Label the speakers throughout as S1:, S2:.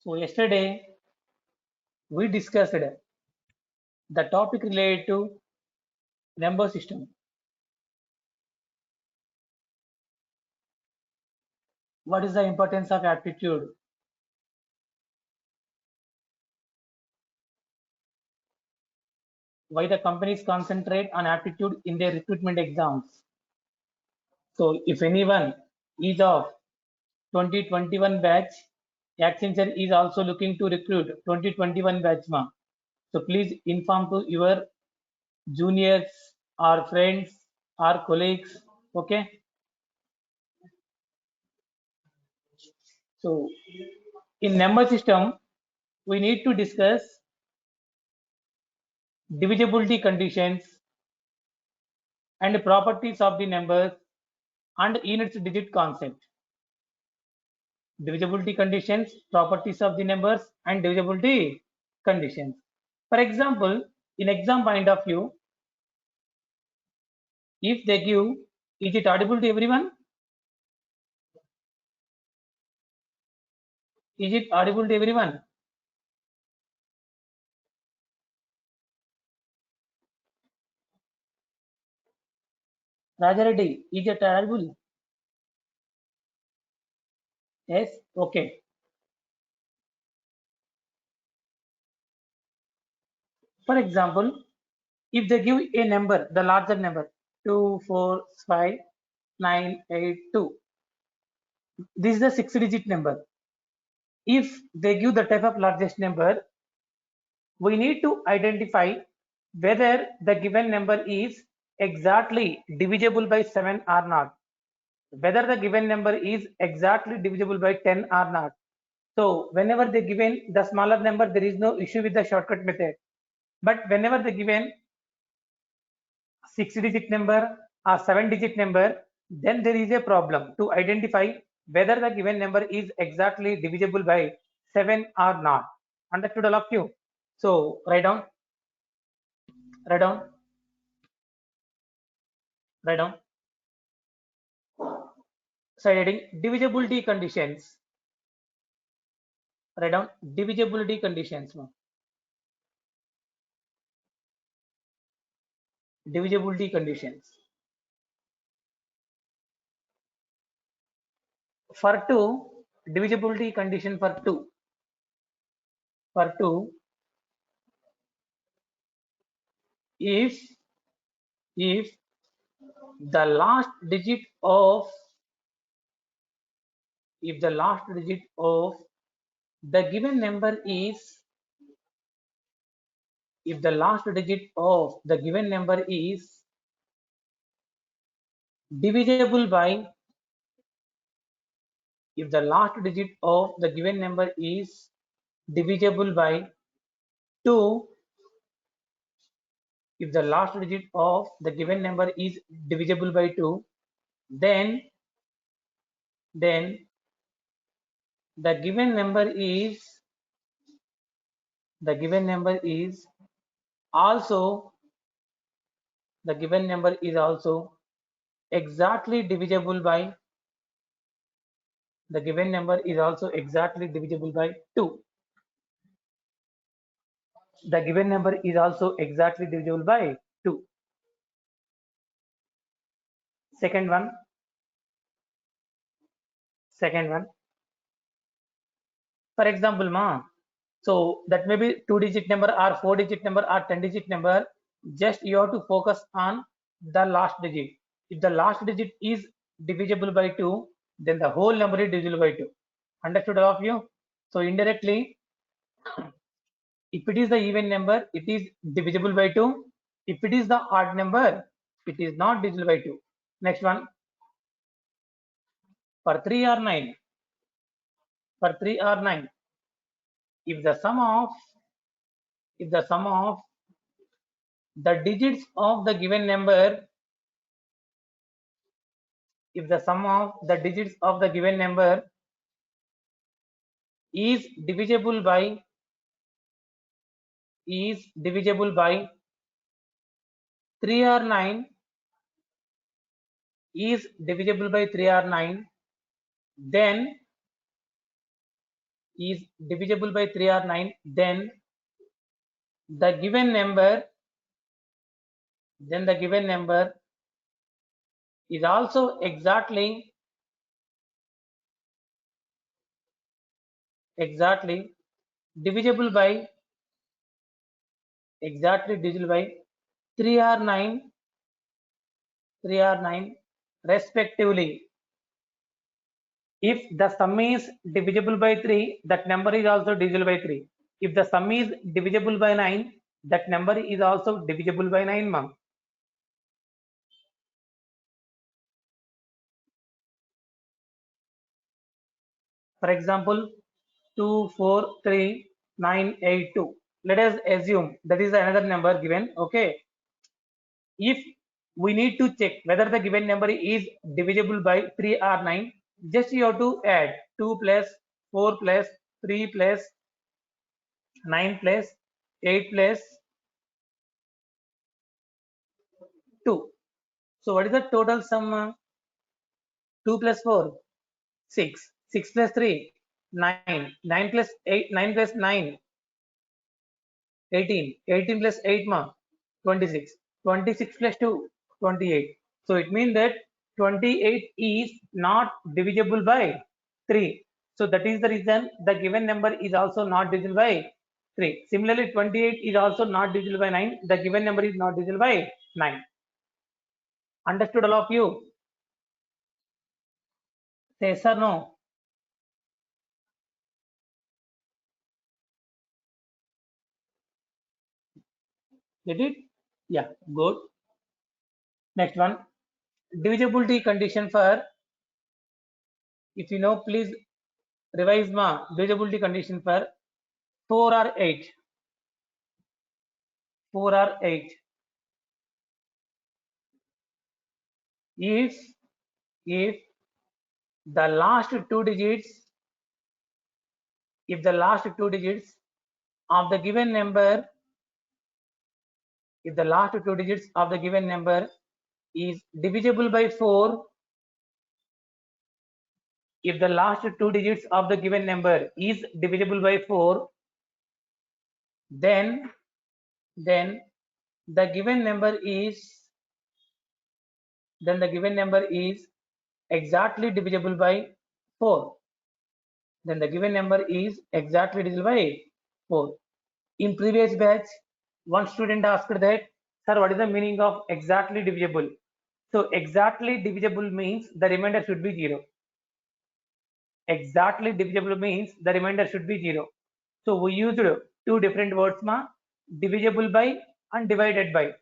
S1: So yesterday we discussed the topic related to number system. What is the importance of aptitude? Why the companies concentrate on aptitude in their recruitment exams? So if anyone is of 2021 batch, Accenture is also looking to recruit 2021 batch ma. So please inform to your juniors or friends or colleagues. Okay. So in number system, we need to discuss divisibility conditions and properties of the numbers and units digit concept. Divisibility conditions, properties of the numbers and divisibility conditions. For example, in exam point of view, if they give, is it audible to everyone? Is it audible to everyone? Raja Reddy, is it audible? Yes, okay. For example, if they give a number, the larger number 2, 4, 5, 9, 8, 2, this is the 6-digit number. If they give the type of largest number, we need to identify whether the given number is exactly divisible by 7 or not, whether the given number is exactly divisible by 10 or not. So whenever they given the smaller number, there is no issue with the shortcut method. But whenever they given 6-digit number or 7-digit number, then there is a problem to identify whether the given number is exactly divisible by 7 or not. Understood all of you? So write down, write down, write down. Side heading divisibility conditions. Write down divisibility conditions. Divisibility conditions. For 2, divisibility condition for 2. For 2, if the last digit of the given number is divisible by if the last digit of the given number is divisible by 2, if the last digit of the given number is divisible by 2, then the given number is also exactly divisible by 2. The given number is also exactly divisible by 2. Second one. For example, so that may be 2-digit number or 4-digit number or 10-digit number. Just you have to focus on the last digit. If the last digit is divisible by 2, then the whole number is divisible by 2. Understood all of you? So indirectly, if it is the even number, it is divisible by 2. If it is the odd number, it is not divisible by 2. Next one. For 3 or 9. If the sum of the digits of the given number is divisible by 3 or 9, then is divisible by 3 or 9, then the given number is also exactly divisible by 3 or 9 respectively. If the sum is divisible by 3, that number is also divisible by 3. If the sum is divisible by 9, that number is also divisible by 9, ma'am. For example, 2, 4, 3, 9, 8, 2. Let us assume that is another number given. Okay. If we need to check whether the given number is divisible by 3 or 9, just you have to add 2 plus 4 plus 3 plus 9 plus 8 plus 2. So what is the total sum? 2 plus 4, 6. 6 plus 3, 9. 9 plus 8, 9 plus 9, 18. 18 plus 8, ma, 26. 26 plus 2, 28. So it means that 28 is not divisible by 3. So that is the reason the given number is also not divisible by 3. Similarly, 28 is also not divisible by 9. The given number is not divisible by 9. Understood all of you? Say yes or no? Get it? Yeah, good. Next one. Divisibility condition for, if you know, please revise ma. Divisibility condition for 4 or 8. 4 or 8. If the last two digits, of the given number, is divisible by 4, if the last two digits of the given number is divisible by 4, then the given number is exactly divisible by 4. Then the given number is exactly divisible by 4. In previous batch, one student asked that, sir, what is the meaning of exactly divisible? So exactly divisible means the remainder should be 0. Exactly divisible means the remainder should be 0. So we used two different words, ma, divisible by and divided by.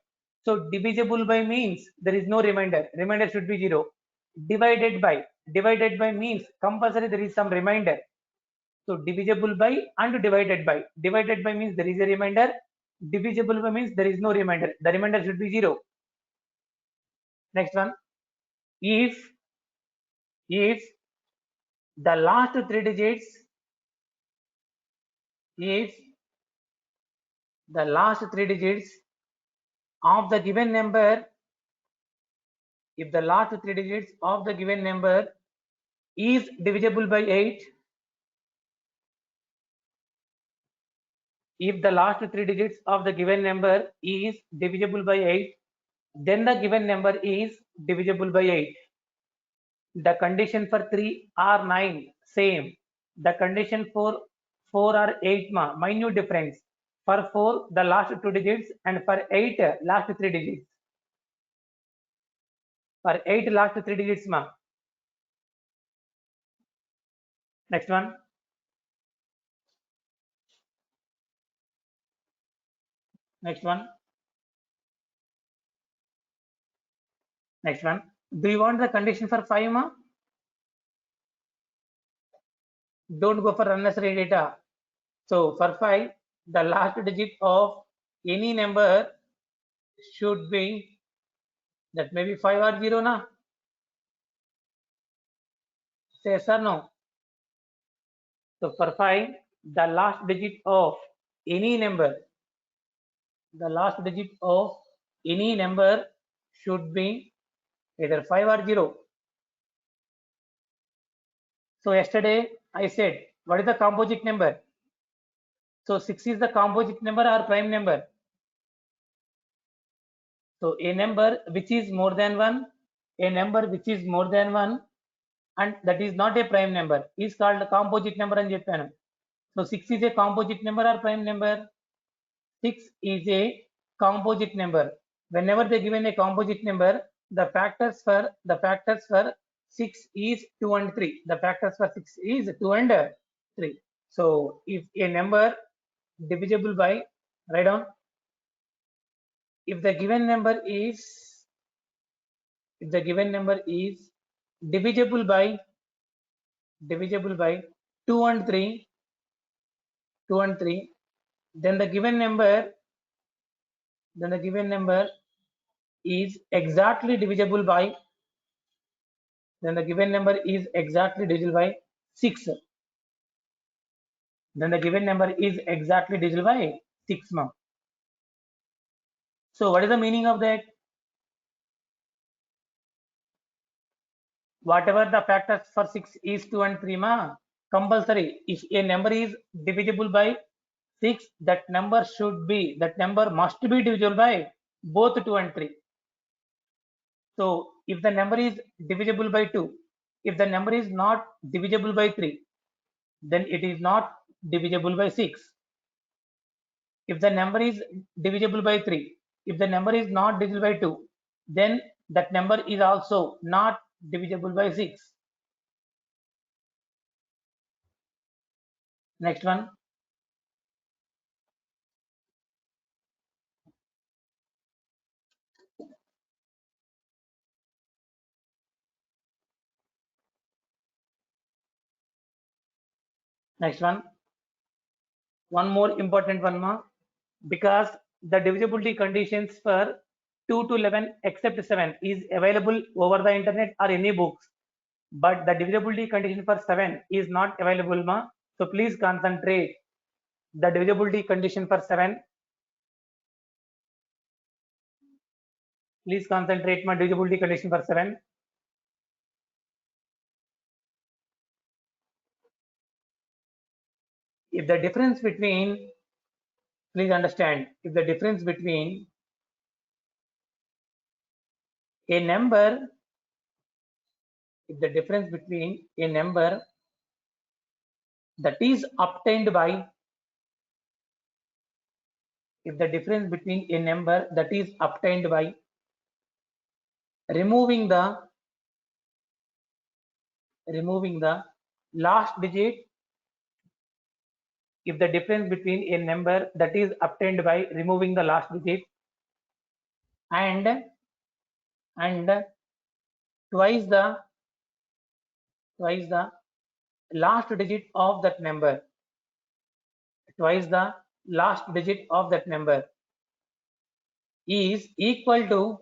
S1: So divisible by means there is no remainder. Remainder should be 0. Divided by means compulsory there is some remainder. So divisible by and divided by. Divided by means there is a remainder. Divisible by means there is no remainder. The remainder should be 0. Next one. If the last three digits, of the given number, is divisible by 8, if the last three digits of the given number is divisible by 8, then the given number is divisible by 8. The condition for 3 or 9 same. The condition for 4 or 8, ma, minute difference. For 4 the last two digits, and for 8 last three digits. For 8 last three digits, ma. Next one. Next one. Do you want the condition for 5, ma? Don't go for unnecessary data. So for 5, the last digit of any number should be, that may be 5 or 0, na? Say yes or no? So for 5, the last digit of any number, should be either 5 or 0. So yesterday I said What is the composite number? So 6 is the composite number or prime number? So a number which is more than 1, a number which is more than 1 and that is not a prime number is called composite number అని చెప్పాను. So 6 is a composite number or prime number? 6 is a composite number. Whenever they given a composite number, the factors for 6 is 2 and 3. The factors for 6 is 2 and 3. So if a number divisible by, write down, if the given number is divisible by 2 and 3, then the given number is exactly divisible by 6. Then the given number is exactly divisible by 6 ma. So what is the meaning of that? Whatever the factors for 6 is 2 and 3 ma, compulsory if a number is divisible by 6, that number must be divisible by both 2 and 3. So if the number is divisible by 2, if the number is not divisible by 3, then it is not divisible by 6. If the number is divisible by 3, if the number is not divisible by 2, then that number is also not divisible by 6. Next one. Next one. One more important one more, because the divisibility conditions for 2 to 11 except 7 is available over the internet or any books, but the divisibility condition for 7 is not available ma. So please concentrate the divisibility condition for 7. Please concentrate my divisibility condition for 7. If the difference between, please understand, if the difference between a number, that is obtained by, removing the last digit, if the difference between a number that is obtained by removing the last digit and twice the last digit of that number, is equal to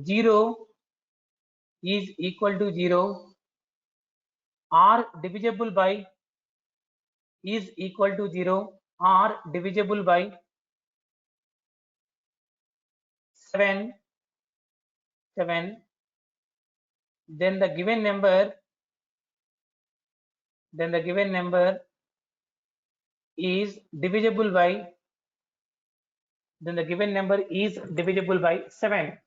S1: 0, or divisible by 7, then the given number is divisible by 7.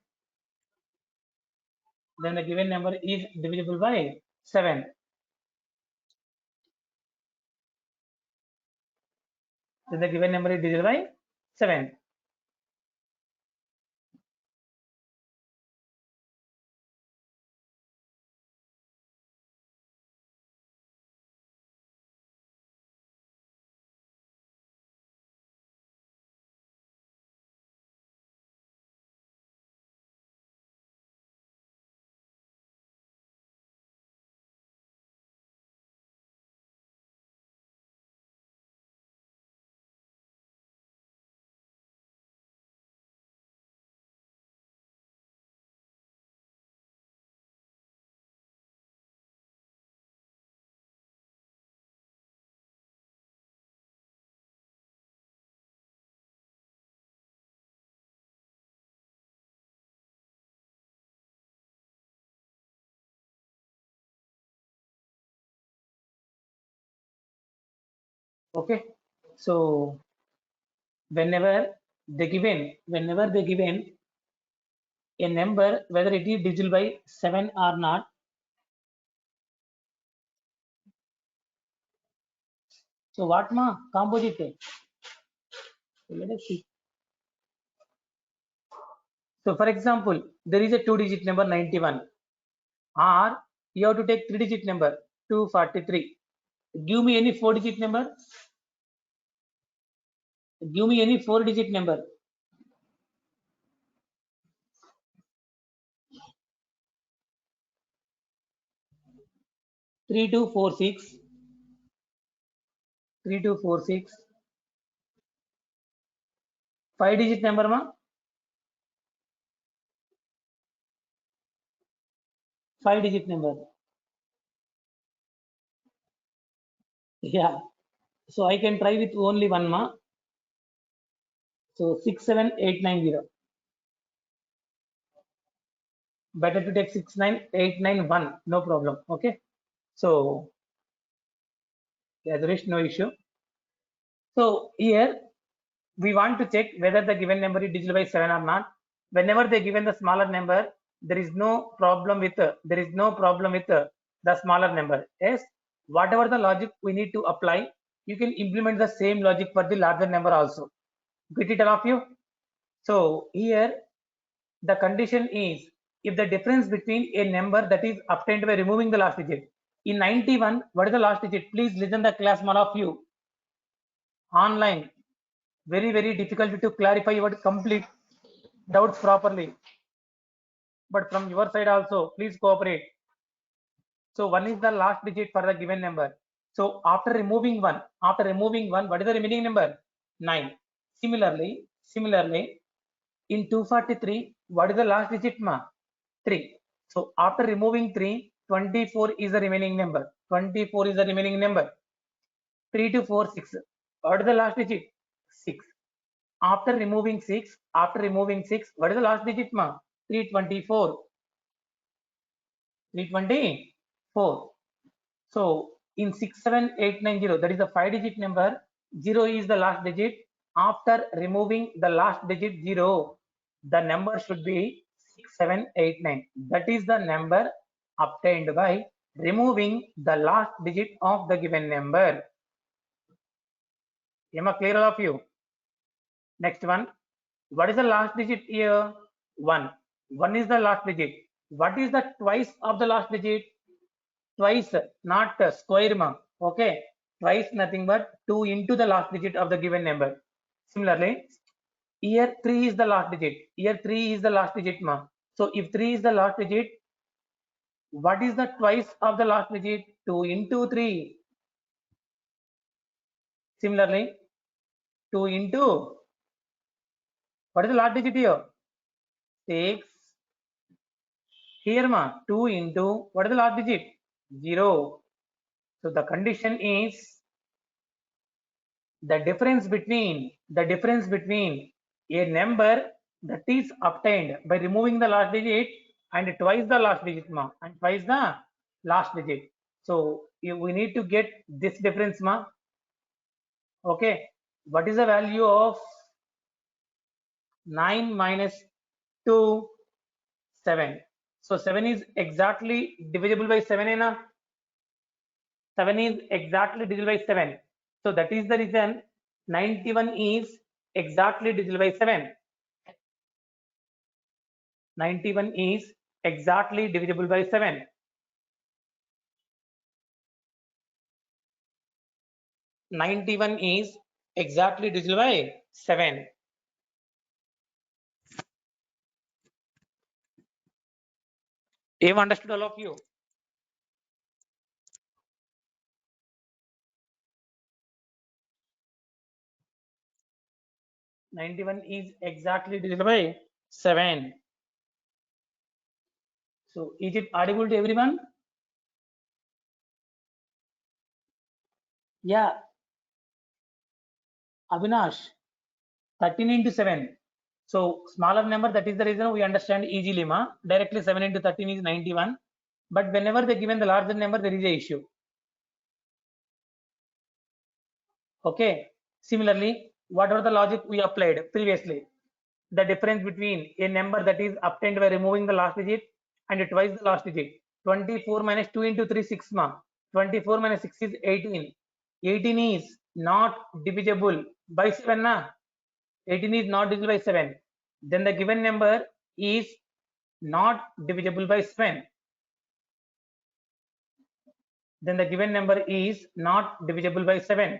S1: Then the given number is divisible by 7. Then the given number is divisible by 7. Okay, so whenever they given a number, whether it is divisible by 7 or not, so what ma composite? So let us see. So for example, there is a 2-digit number 91, or you have to take 3-digit number 243. Give me any 4-digit number. Give me any 4-digit number. 3246. 3246. 5-digit number ma. 5-digit number. Yeah. So I can try with only one ma. So 67890. Better to take 69891. No problem. Okay. So yeah, there is no issue. So here we want to check whether the given number is divisible by 7 or not. Whenever they given the smaller number, there is no problem with the smaller number. Yes, whatever the logic we need to apply, you can implement the same logic for the larger number also. Get it, all of you? So here the condition is, if the difference between a number that is obtained by removing the last digit. In 91, what is the last digit? Please listen the class, all of you. Online, very difficult to clarify your complete doubts properly. But from your side also, please cooperate. So 1 is the last digit for the given number. So after removing 1, what is the remaining number? 9. Similarly, in 243, what is the last digit ma? 3. So after removing 3, 24 is the remaining number. 24 is the remaining number. 3 to 4, 6. What is the last digit? 6. After removing 6, what is the last digit ma? 324. 324. So in 67890, that is the 5-digit number. 0 is the last digit. After removing the last digit 0, the number should be 6789. That is the number obtained by removing the last digit of the given number. Am I clear, all of you? Next one. What is the last digit here? 1. 1 is the last digit. What is the twice of the last digit? Twice, not square ma. Okay. Twice nothing but 2 into the last digit of the given number. Similarly, here 3 is the last digit. Here 3 is the last digit ma. So if 3 is the last digit, what is the twice of the last digit? 2 into 3. Similarly, 2 into, what is the last digit here? 6. Here ma, 2 into, what is the last digit? 0. So the condition is, the difference between a number that is obtained by removing the last digit and twice the last digit ma, and twice the last digit. So we need to get this difference ma. Okay, what is the value of 9 minus 2? 7. So 7 is exactly divisible by 7 na? 7 is exactly divisible by 7. So that is the reason 91 is exactly divisible by 7. 91 is exactly divisible by 7. 91 is exactly divisible by 7. Have understood, all of you? Ninety-one is exactly divisible by 7. So is it audible to everyone? Yeah, Avinash, 13 into 7. So smaller number, that is the reason we understand easily ma. Directly 7 into 13 is 91. But whenever they given the larger number, there is a issue. Okay. Similarly, whatever the logic we applied previously, the difference between a number that is obtained by removing the last digit and twice the last digit. 24 minus 2 into 3, 6 ma. 24 minus 6 is 18. 18 is not divisible by 7 na. 18 is not divisible by 7. Then the given number is not divisible by 7. Then the given number is not divisible by 7.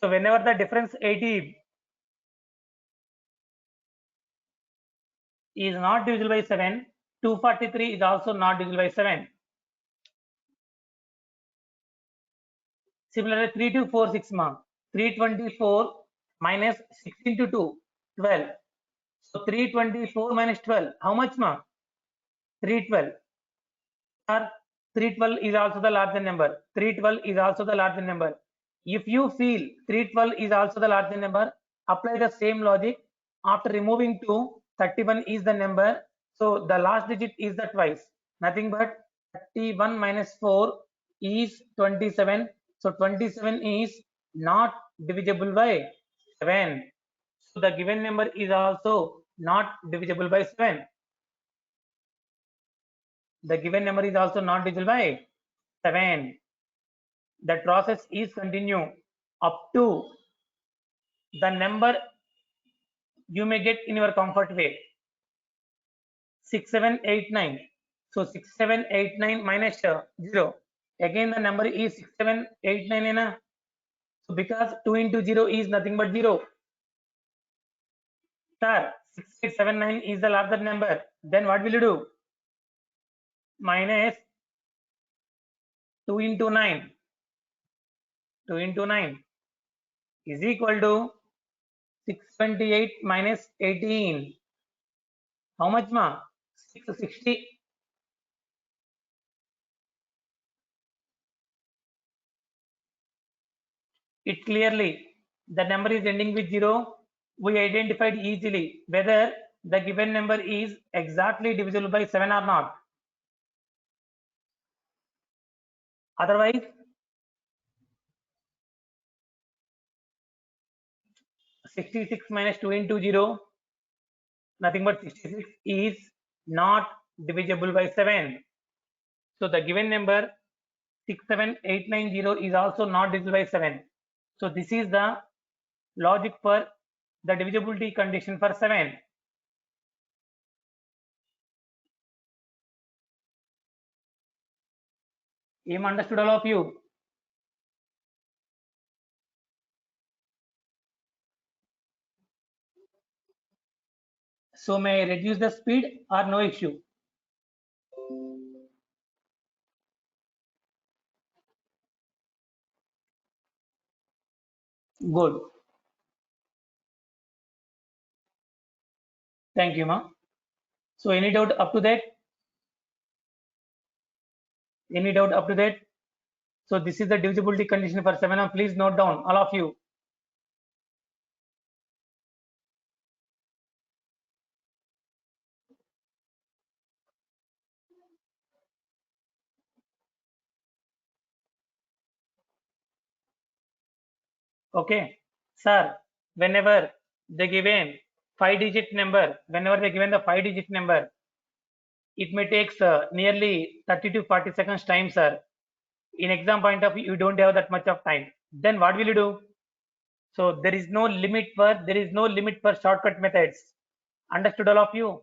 S1: So whenever the difference 80 is not divisible by 7, 243 is also not divisible by 7. Similarly, 3246 ma. 324 minus 6 into 2, 12. So 324 minus 12, how much ma? 312. Or 312 is also the larger number. 312 is also the larger number. If you feel 312 is also the larger number, apply the same logic. After removing 2, 31 is the number. So the last digit is the twice. Nothing but 31 minus 4 is 27. So 27 is not divisible by 7. So the given number is also not divisible by 7. The given number is also not divisible by 7. That process is continue up to the number you may get in your comfort way. 6789. So 6789 minus 0. Again the number is 6789. So because 2 into 0 is nothing but 0. Sir, 6879 is the larger number. Then what will you do? Minus 2 into 9. 2 into 9 is equal to 628 minus 18. How much ma? 660. It clearly, the number is ending with 0. We identified easily whether the given number is exactly divisible by 7 or not. Otherwise, 66 minus 2 into 0, nothing but 66 is not divisible by 7. So the given number 67890 is also not divisible by 7. So this is the logic for the divisibility condition for 7. Am understood all of you? So may I reduce the speed or no issue? Good. Thank you, ma. So any doubt up to that? Any doubt up to that? So this is the divisibility condition for 7. Please note down, all of you. Okay. Sir, whenever they given 5-digit number, whenever they given the 5-digit number, it may take nearly 30 to 40 seconds time, sir. In exam point of view, you don't have that much of time. Then what will you do? So there is no limit for shortcut methods. Understood all of you?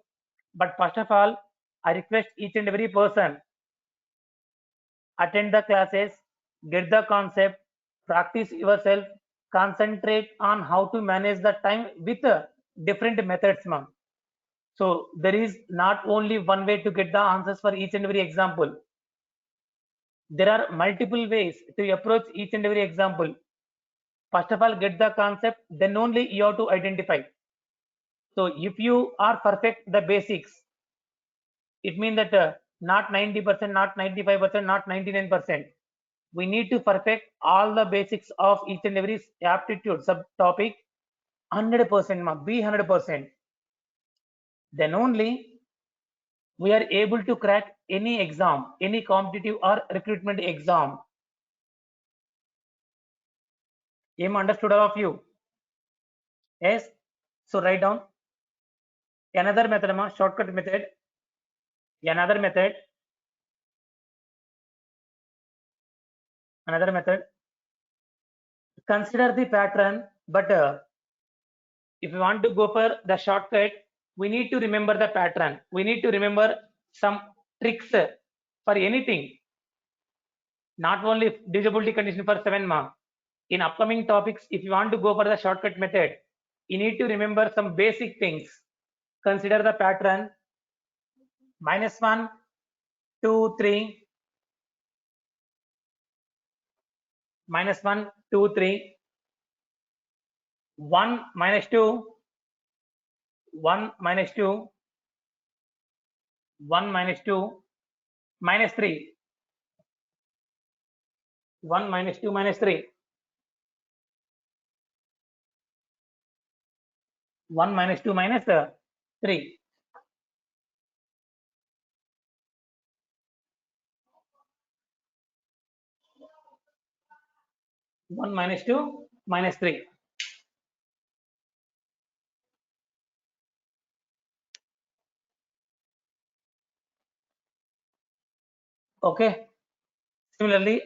S1: But first of all, I request each and every person attend the classes, get the concept, practice yourself, concentrate on how to manage the time with different methods, ma'am. So there is not only one way to get the answers for each and every example. There are multiple ways to approach each and every example. First of all, get the concept, then only you have to identify. So if you are perfect the basics, it means that not 90%, not 95%, not 99%. We need to perfect all the basics of each and every aptitude subtopic 100%, be 100%. Then only we are able to crack any exam, any competitive or recruitment exam. Am understood all of you? Yes. So write down another method, shortcut method. Another method. Another method. Consider the pattern, but if you want to go for the shortcut, we need to remember the pattern. We need to remember some tricks for anything, not only disability condition for 7 marks. In upcoming topics, if you want to go for the shortcut method, you need to remember some basic things. Consider the pattern -1, 2, 3, -1, 2, 3, 1, -2, 1, -2, 1, -2, -3, 1, -2, -3, 1, -2, -3. One -2, -3. Okay. Similarly,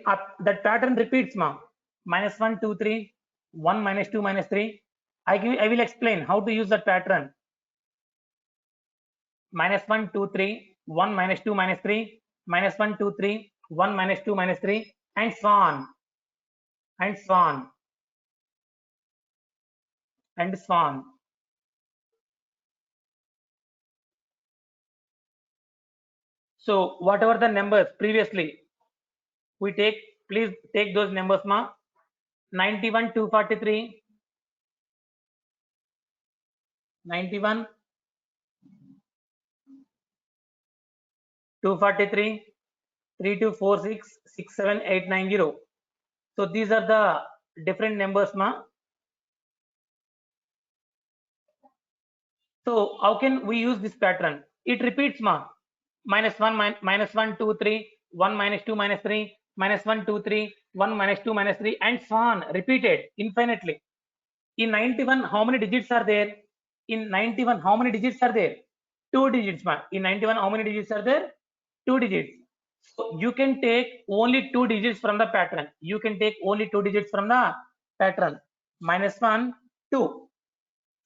S1: that pattern repeats, -1, 2, 3, 1, -2, -3. I will explain how to use that pattern. -1, 2, 3, 1, -2, -3, -1, 2, 3, 1, -2, -3, and so on, and so on, and so on. So whatever the numbers previously we take, please take those numbers, 91, 243, 91, 243, 3246, 67890. So these are the different numbers, So how can we use this pattern? It repeats, -1, -1, 2, 3, 1, -2, -3, -1, 2, 3, 1, -2, -3, and so on, repeated infinitely. In 91, how many digits are there? In 91, how many digits are there? 2 digits, In 91, how many digits are there? 2 digits. So you can take only 2 digits from the pattern. You can take only 2 digits from the pattern. -1, 2.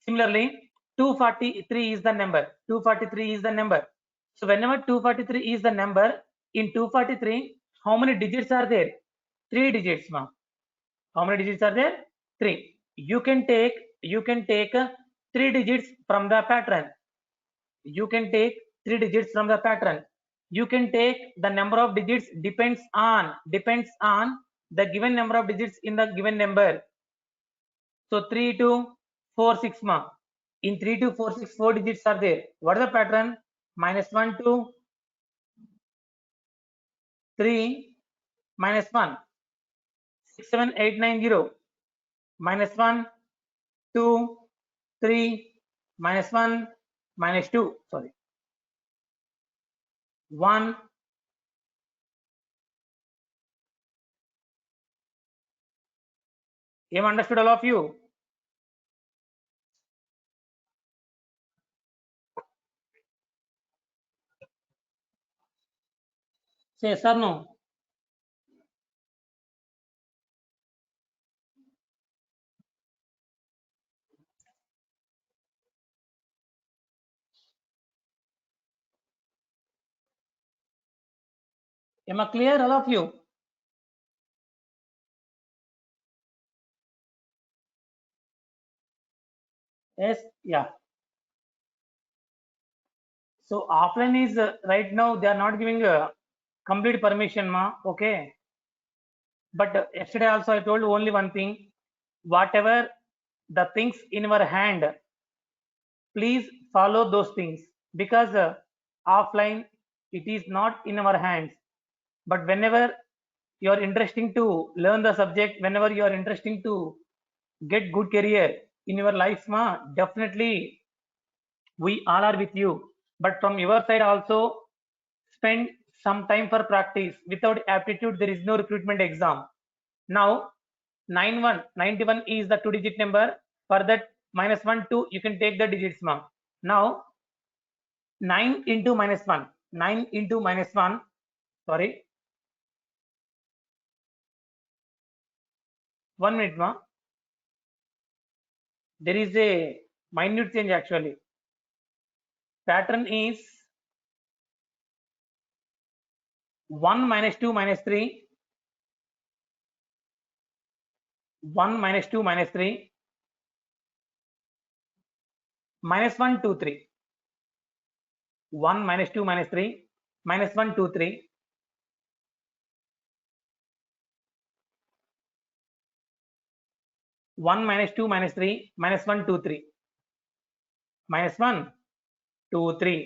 S1: Similarly, 243 is the number. 243 is the number. So whenever 243 is the number, in 243, how many digits are there? 3 digits, How many digits are there? 3. You can take 3 digits from the pattern. You can take 3 digits from the pattern. You can take the number of digits depends on the given number of digits in the given number. So 3, 2, 4, 6, In 3, 2, 4, 6, 4 digits are there. What is the pattern? -1, 2, 3, -1, 6, 7, 8, 9, 0. -1, 2, 3, -1, -2. Sorry. 1. Am understood all of you? Say yes or no? Am I clear, all of you? Yes, yeah. So offline is right now they are not giving complete permission, Okay. But yesterday also I told only one thing. Whatever the things in our hand, please follow those things, because offline it is not in our hands. But whenever you are interesting to learn the subject, whenever you are interesting to get good career in your life, definitely we all are with you. but from your side also spend some time for practice. Without aptitude, there is no recruitment exam. Now, 91 is the 2-digit number. For that, -1, 2, you can take the digits, ma'am. Now, 9 into -1. 9 into -1, sorry. 1 minute, ma'am. There is a minute change actually. Pattern is 1 minus 2 minus 3. 1 minus 2 minus 3. -1, 2, 3. 1 minus 2 minus 3. -1, 2, 3. 1 minus 2 minus 3. -1, 2, 3. -1, 2, 3.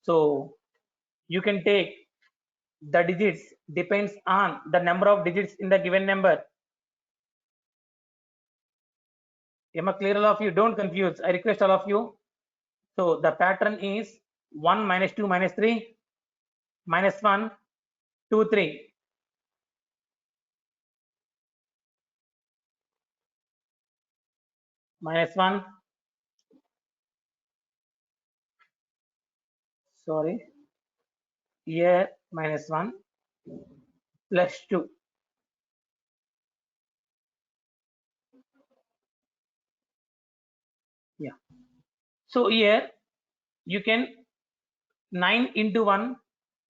S1: So you can take the digits depends on the number of digits in the given number. Am I clear, all of you? Don't confuse. I request all of you. So the pattern is 1 minus 2 minus 3. -1, 2, 3. -1. Sorry. Here -1 plus 2. Yeah. So here you can 9 into 1,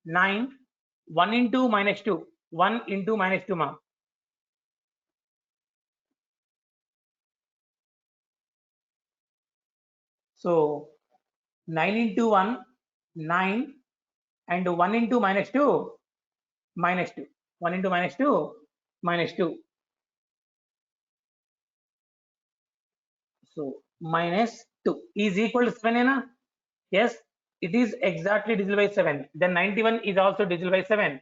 S1: 9, 1 into -2, 1 into -2, ma'am. So 9 into 1, 9, and 1 into -2, -2. 1 into -2, -2. So -2 is equal to 7, na? Yes, it is exactly divisible by 7. Then 91 is also divisible by 7.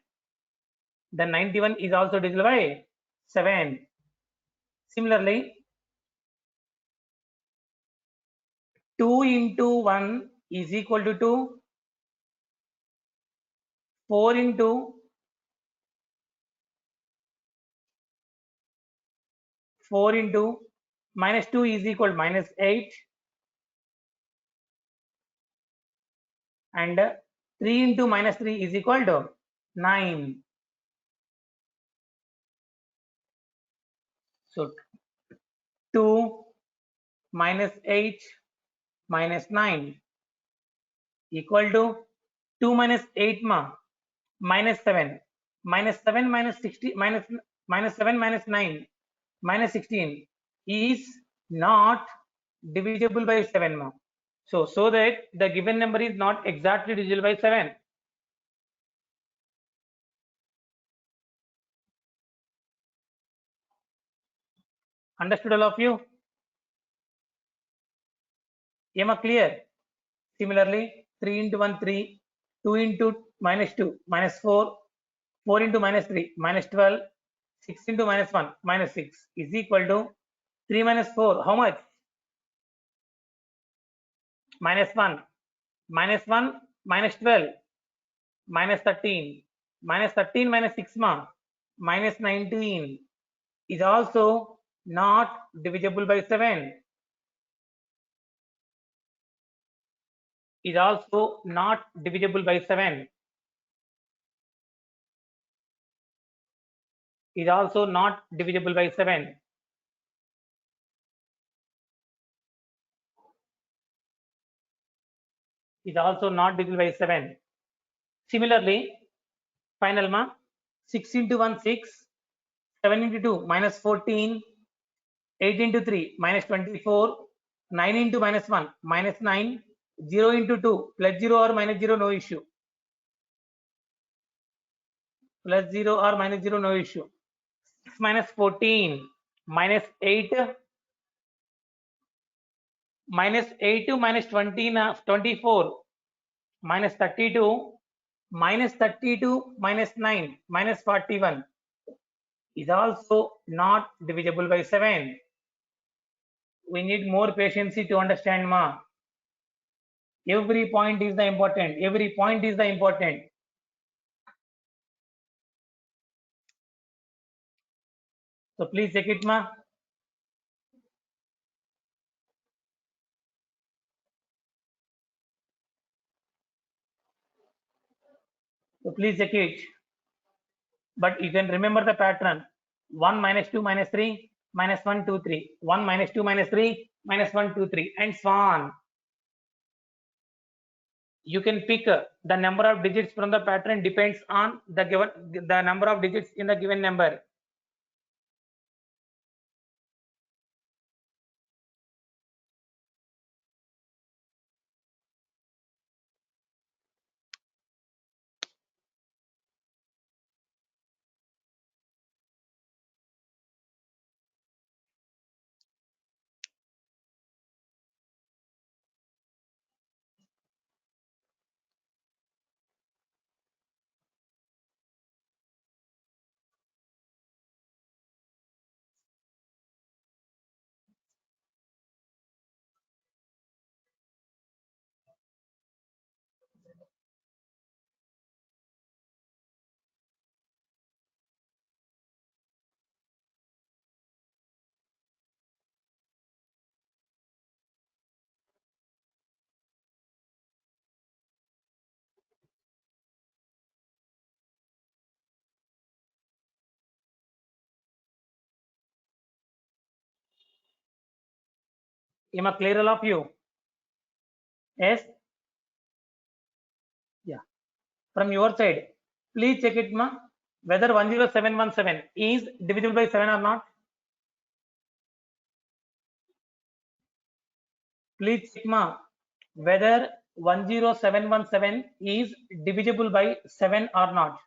S1: Then 91 is also divisible by 7. Similarly, 2 into 1 is equal to 2. 4 into -2 is equal to -8, and 3 into -3 is equal to 9. So 2 -8 -9 equal to 2 minus 8, ma, -7. -7 minus 60 -7 minus 9 -16 is not divisible by 7, ma. So that the given number is not exactly divisible by 7. Understood, all of you? Am I clear? Similarly, 3 into 1, 3, 2 into -2, -4, 4 into -3, -12, 6 into -1, -6 is equal to 3 minus 4. How much? -1, -1, -12, -13, -13 minus 6, ma, -19 is also not divisible by 7. Is also not divisible by 7. Is also not divisible by 7. Is also not divisible by 7. Similarly, final, ma, 6 into 1, 6, 7 into 2, -14, 8 into 3, -24, 9 into -1, -9, 0 into 2, +0 or -0, no issue. +0 or -0, no issue. 6 minus 14, -8, -8 to -20, 24, -32, -32, -9, -41 is also not divisible by 7. We need more patience to understand, ma. Every point is the important. Every point is the important. So please check it, ma. So please check it. But you can remember the pattern. 1 minus 2 minus 3 minus 1 2 3. 1 minus 2 minus 3 minus 1 2 3 and so on. You can pick the number of digits from the pattern depends on the number of digits in the given number. Am I clear all of you? Yes? Yeah. From your side, please check it, ma, whether 10717 is divisible by 7 or not. Please check, ma, whether 10717 is divisible by 7 or not.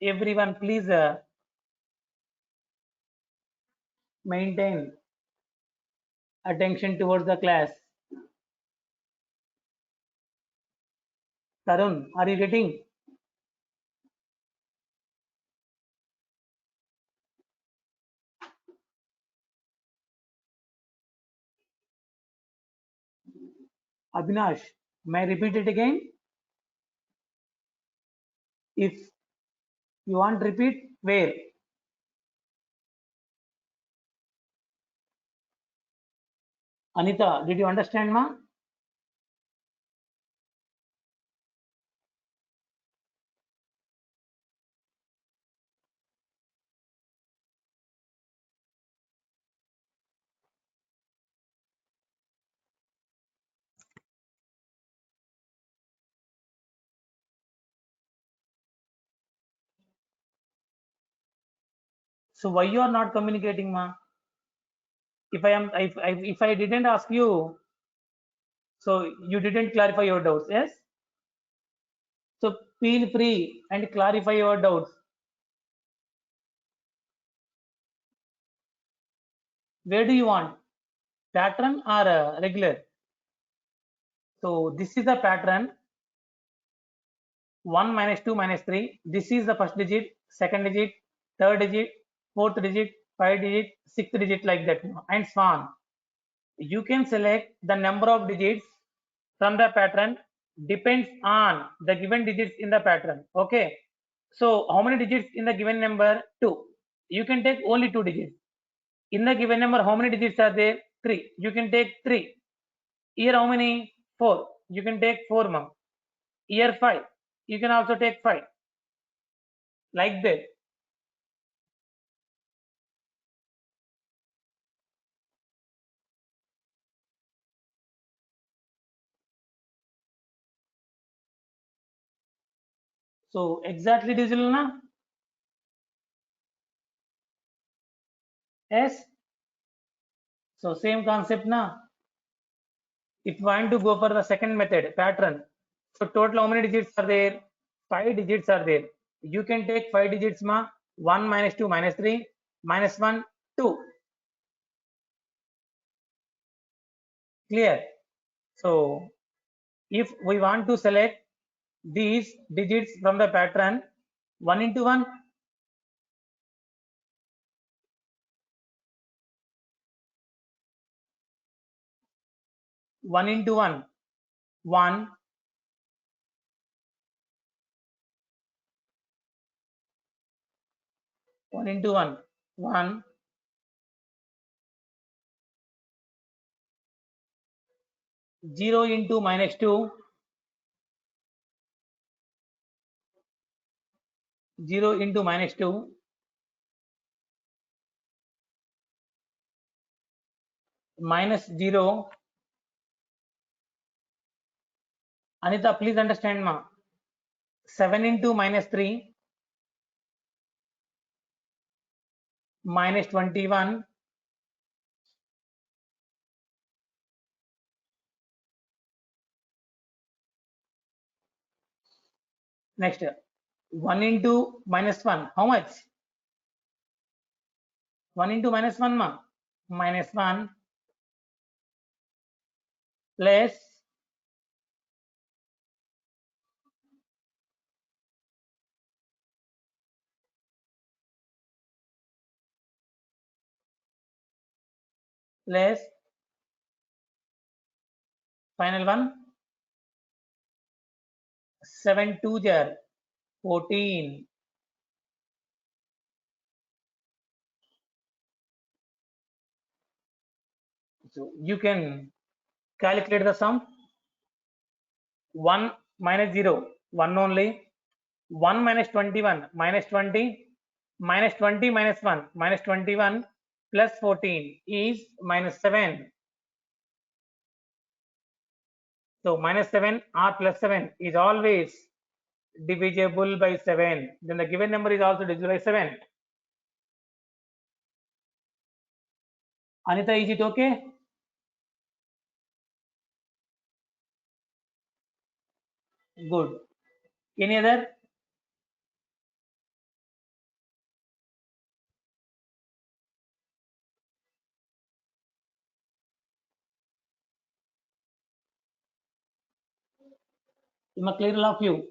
S1: Everyone, please maintain attention towards the class. Tarun, are you getting? Abhinash, may I repeat it again? If you want repeat, where? Anita, did you understand, ma? So why you are not communicating, ma? If I didn't ask you, so you didn't clarify your doubts, yes? So feel free and clarify your doubts. Where do you want? Pattern or regular? So this is the pattern. 1 minus 2 minus 3. This is the first digit, second digit, third digit, fourth digit, five digit, sixth digit, like that, and so on. You can select the number of digits from the pattern depends on the given digits in the pattern. Okay. So how many digits in the given number? 2. You can take only 2 digits. In the given number, how many digits are there? 3. You can take 3. Here how many? 4. You can take 4, ma'am. Here 5. You can also take 5. Like that. So exactly digital, na? Yes. So same concept, na? If you want to go for the second method, pattern, so total how many digits are there? 5 digits are there. You can take 5 digits, ma. 1 minus 2 minus 3 minus 1 2. Clear? So if we want to select these digits from the pattern, 1 into 1, 1 into 1, 1. 1 into 1, 1. 0 into minus 2, 0 into minus 2, minus 0. Anita, please understand ma. 7 into minus 3, minus 21. Next, 1 into minus 1, how much? 1 into minus 1 ma, minus 1 plus final one, 7 2 jar 14. So you can calculate the sum. 1 minus 0, 1 only. 1 minus 21, minus 20, minus 20 minus 1, minus 21 plus 14 is minus 7. So minus 7 or plus 7 is always divisible by 7. Then the given number is also divisible by 7. Anita, is it okay? Good. Any other? Am I clear, all of you?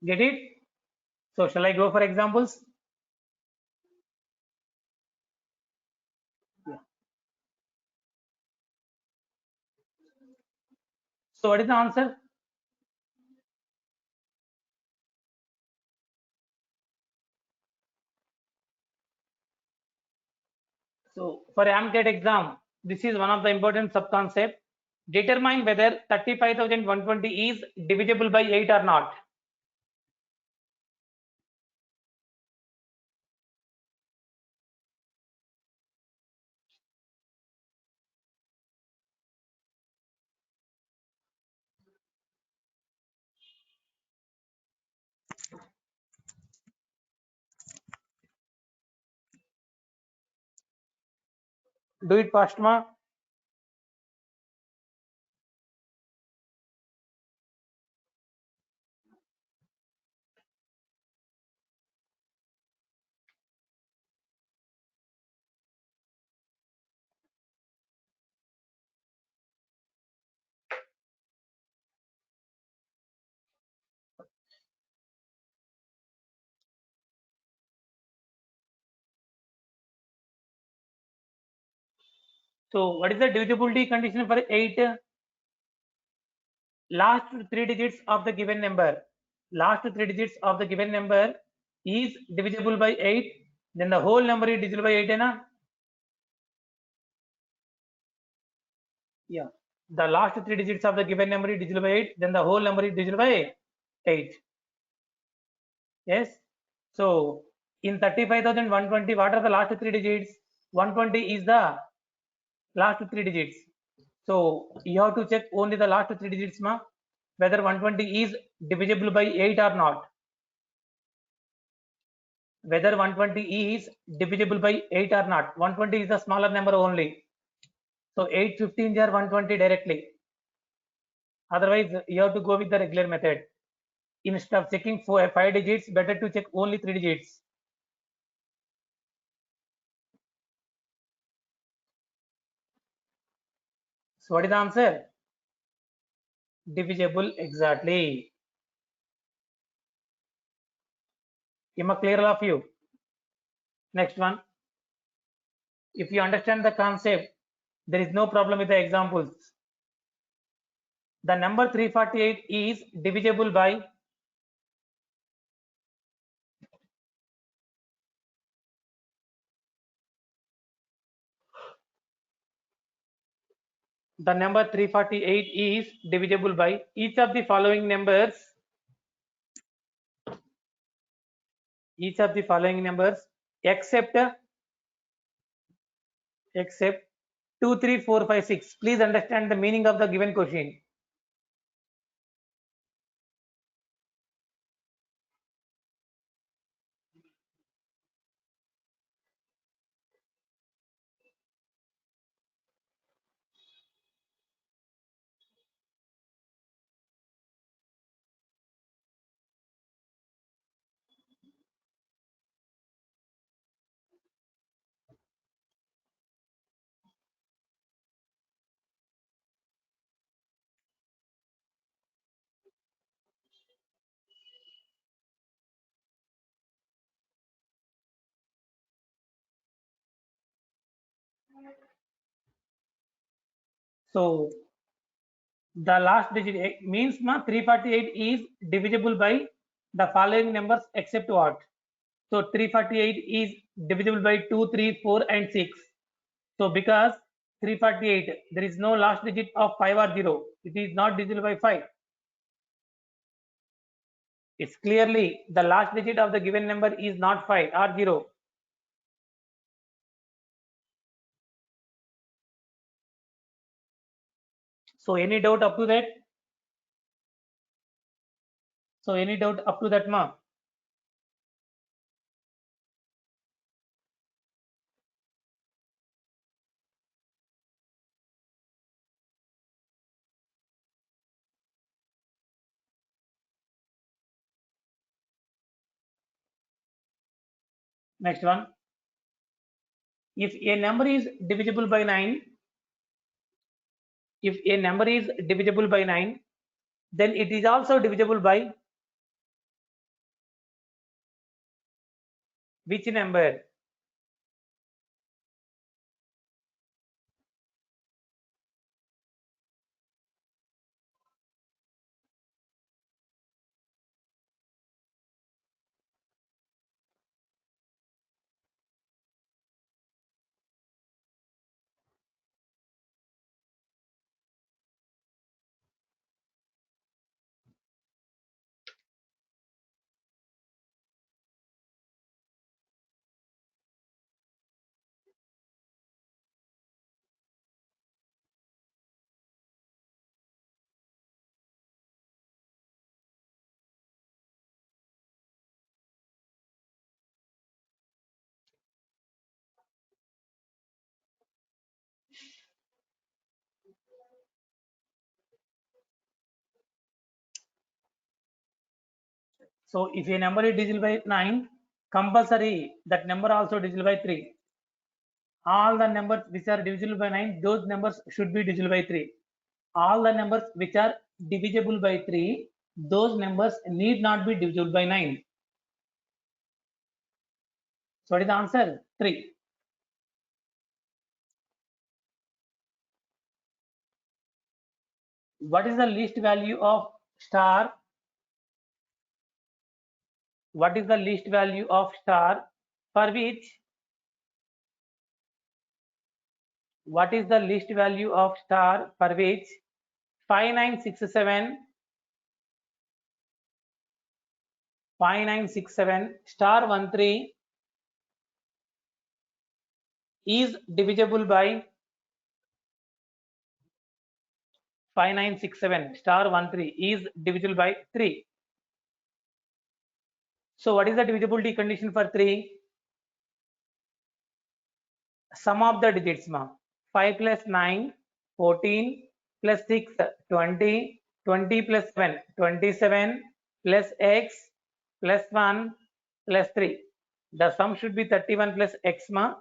S1: Get it? So shall I go for examples? Yeah. So what is the answer? So for AMCAT exam, this is one of the important sub-concept. Determine whether 35,120 is divisible by 8 or not. Do it fast, ma. So what is the divisibility condition for 8? Last 3 digits of the given number. Last 3 digits of the given number is divisible by 8. Then the whole number is divisible by 8, na? Yeah. The last 3 digits of the given number is divisible by 8. Then the whole number is divisible by 8. Yes. So in 35,120, what are the last 3 digits? 120 is the last 3 digits. So you have to check only the last 3 digits, ma, whether 120 is divisible by 8 or not. Whether 120 is divisible by 8 or not. 120 is the smaller number only. So 8 15 are 120 directly. Otherwise, you have to go with the regular method. Instead of checking 5 digits, better to check only 3 digits. So what is the answer? Divisible exactly. Am I clear all of you? Next one. If you understand the concept, there is no problem with the examples. The number 348 is divisible by the number 348 is divisible by each of the following numbers, except 2 3 4 5 6. Please understand the meaning of the given question. So the last digit means 348 is divisible by the following numbers except what? So 348 is divisible by 2, 3, 4 and 6. So because 348 there is no last digit of 5 or 0, it is not divisible by 5. It's clearly the last digit of the given number is not 5 or 0. So any doubt up to that? So any doubt up to that, ma? Next one. If a number is divisible by 9, then it is also divisible by which number? So if a number is divisible by 9, compulsory that number also divisible by 3. All the numbers which are divisible by 9, those numbers should be divisible by 3. All the numbers which are divisible by 3, those numbers need not be divisible by 9. So what is the answer? 3. What is the least value of star? What is the least value of star for which? What is the least value of star for which 5967 5967 star 13 is divisible by 5967 star 13 is divisible by 3. So what is the divisibility condition for 3? Sum of the digits, ma. 5 plus 9, 14 plus 6, 20, 20 plus 7, 27 plus x plus 1 plus 3. The sum should be 31 plus x, ma.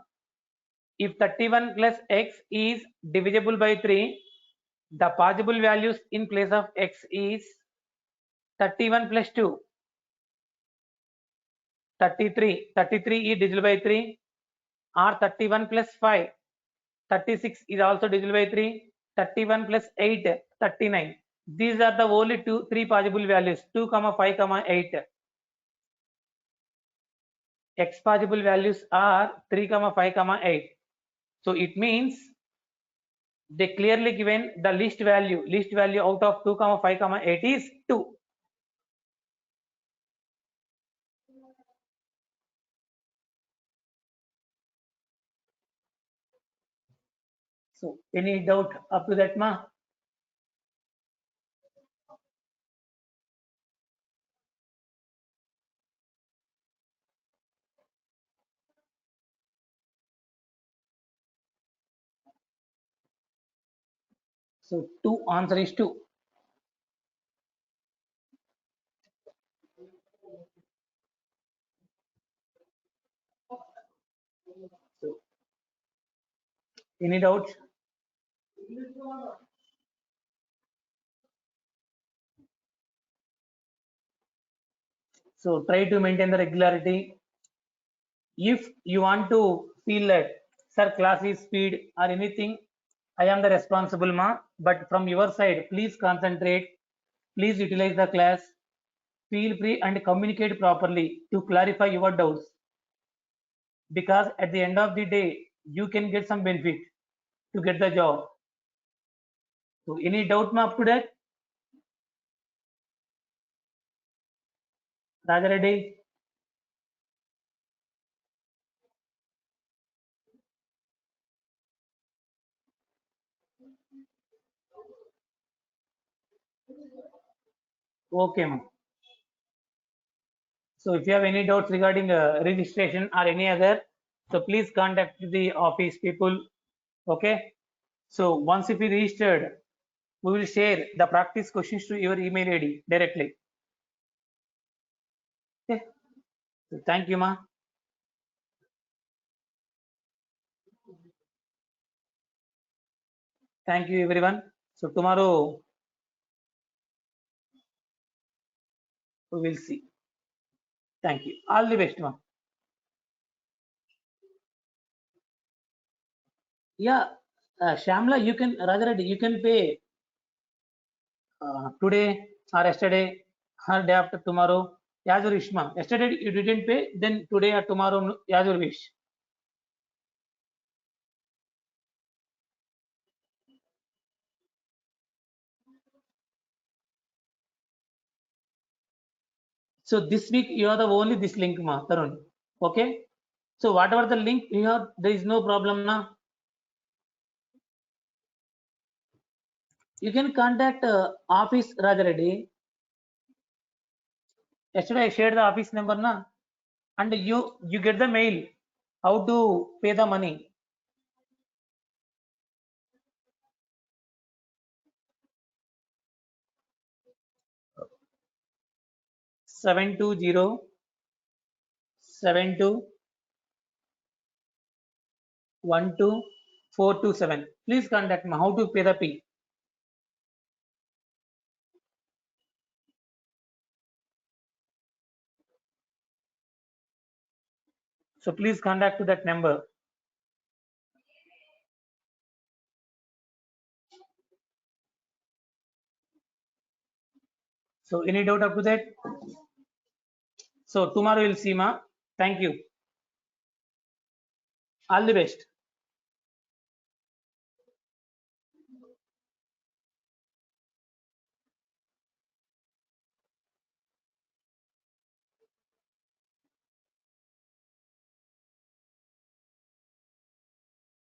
S1: If 31 plus x is divisible by 3, The possible values in place of x is 31 plus 2, 33. 33 is divisible by 3, or 31 plus 5, 36 is also divisible by 3, 31 plus 8, 39. These are the only three possible values, 2, 5, 8. X possible values are 3, 5, 8. So it means they clearly given the least value out of 2, 5, 8 is 2. So any doubt up to that, ma? So 2 answer is 2. So any doubts? So try to maintain the regularity. If you want to feel that sir class is speed or anything, I am the responsible, ma. But from your side, please concentrate. Please utilize the class. Feel free and communicate properly to clarify your doubts. Because at the end of the day, you can get some benefit to get the job. So any doubt, ma, up to that? Raja Reddy? Okay, ma. So if you have any doubts regarding registration or any other, so please contact the office people. Okay. So once if you registered, we will share the practice questions to your email ID directly. Okay. So thank you, ma. Thank you, everyone. So tomorrow we will see. Thank you. All the best, ma. Yeah, Shamla, you can rather you can pay today or yesterday or day after tomorrow as your wish, ma. Yesterday you didn't pay, then today or tomorrow as your wish. So this week you are the only this link, ma, Tarun. Okay. So whatever the link you have, there is no problem now. You can contact office Raja Reddy. Yesterday I shared the office number na, and you get the mail how to pay the money. 720-72-12427. Please contact me how to pay the fee. So please contact to that number. So any doubt up to that? So tomorrow we'll see, ma. Thank you. All the best.